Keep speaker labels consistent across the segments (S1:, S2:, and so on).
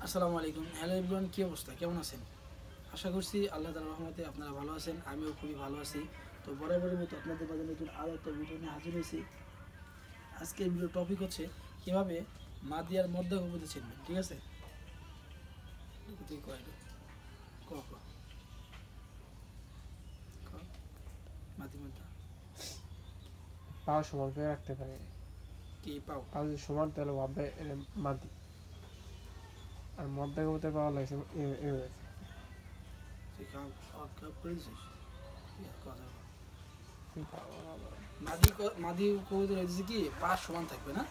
S1: আসসালামু আলাইকুম। Hello everyone, কী অবস্থা, কেমন আছেন? আশা করছি আল্লাহ তাআলার রহমতে আপনারা ভালো আছেন। আমিও খুবই ভালো আছি। তো বরাবরের মতো আপনাদের মাঝে নতুন আরও একটা ভিডিও নিয়ে হাজির হয়েছি। আজকের ভিডিও টপিক হচ্ছে কীভাবে মাদি আর মদ্দা কবুতর চিনবেন। ঠিক আছে, তুই কয় ক ক ক মাদি মদ্দা
S2: পাও সমান করে রাখতে পারে।
S1: কি পাও?
S2: পাও যদি সমান তাহলে ভাববে এটা মাদি। আর মধ্যে কবুতর পাওয়া লাগছে
S1: তুই খাও করে দিছিস কথা।
S2: এভাবে।
S1: মাদি কবুতর হয়েছে কি পা সমান থাকবে না,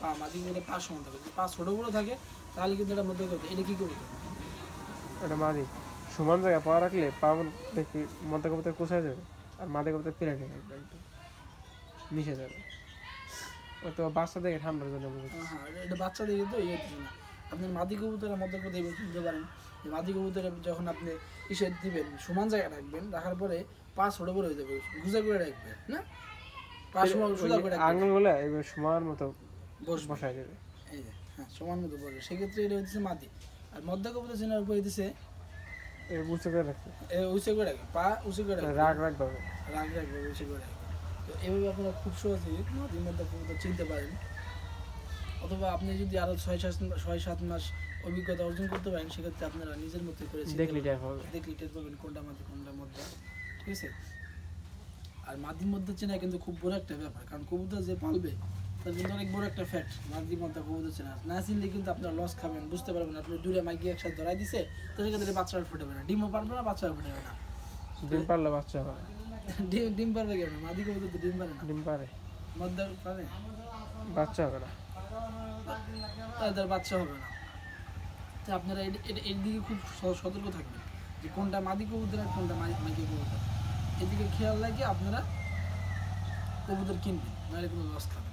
S1: পা মাদি কবুতর পা সমান থাকবে। যদি পা ছোটো বড়ো থাকে তাহলে কিন্তু এটা মধ্যে করতে, এটা কী করবে?
S2: এটা মাদি সমান জায়গায় পা রাখলে পা দেখি মধ্যে কবুতর কোথায় যাবে, আর মাদে কবুতর পিরাটে থাকবে, একদম মিশে যাবে। ও তো বাচ্চা দেখে ঠান্ডার জন্য
S1: হ্যাঁ, এটা বাচ্চা দেখে তো ইয়ে দিচ্ছে না। আপনি মাদি কবুতরের মধ্যে কথা শুনতে পারেন যে মাদি কবুতরে যখন আপনি ইসে দিবেন সমান জায়গায় রাখবেন, রাখার পরে পা ছোটো বড় হয়ে যাবে, গুজা করে রাখবেন না, পা সমান সোজা করে রাখবেন,
S2: আঙুল গুলো এবার সমান মতো বসাই দেবে।
S1: এই যে হ্যাঁ সমান মতো বসবে। সেক্ষেত্রে এটা হচ্ছে মাদি। আর মধ্যে কবুতর চেনার উপরে দিচ্ছে
S2: উঁচু করে রাখবে,
S1: উঁচু করে রাখবে, পা উঁচু করে রাখবে,
S2: রাগ রাখবে,
S1: রাখবে উঁচু করে রাখবে। তো এইভাবে আপনারা খুব সহজেই মাদির মধ্যে কবুতর চিনতে পারেন। অথবা আপনি যদি আরও 6-7 মাস অভিজ্ঞতা অর্জন করতে পারেন, সেক্ষেত্রে আপনারা নিজের মতো করে
S2: দেখলি টের
S1: পাবেন কোনটা মাদি কোনটা মধ্যে। ঠিক আছে। আর মাদির মধ্যে চেনা কিন্তু খুব বড় একটা ব্যাপার, কারণ কবুতর যে পালবে তার কিন্তু অনেক বড় একটা ফ্যাক্ট। মাদির মধ্যে কবুতর চেনা না চিনলে কিন্তু আপনার লস খাবেন, বুঝতে পারবেন। আপনি দূরে মাইকে একসাথে ধরাই দিছে, তো সেক্ষেত্রে বাচ্চারা ফুটে না, ডিমও পারবে না, বাচ্চারা ফুটে না।
S2: ডিম পারলে বাচ্চা হয়।
S1: ডিম পারবে কেন? মাদি কবুতর তো ডিম পারে না।
S2: ডিম পারে,
S1: মধ্যে পারে,
S2: বাচ্চা হবে না,
S1: তাদের বাচ্চা হবে না। তো আপনারা এর দিকে খুব সতর্ক থাকবেন যে কোনটা মাদি কবুতর আর কোনটা মাইকি কবুতর। এদিকে খেয়াল রাখে আপনারা কবুতর কিনবেন, নাহলে কোনো লস খাবেন।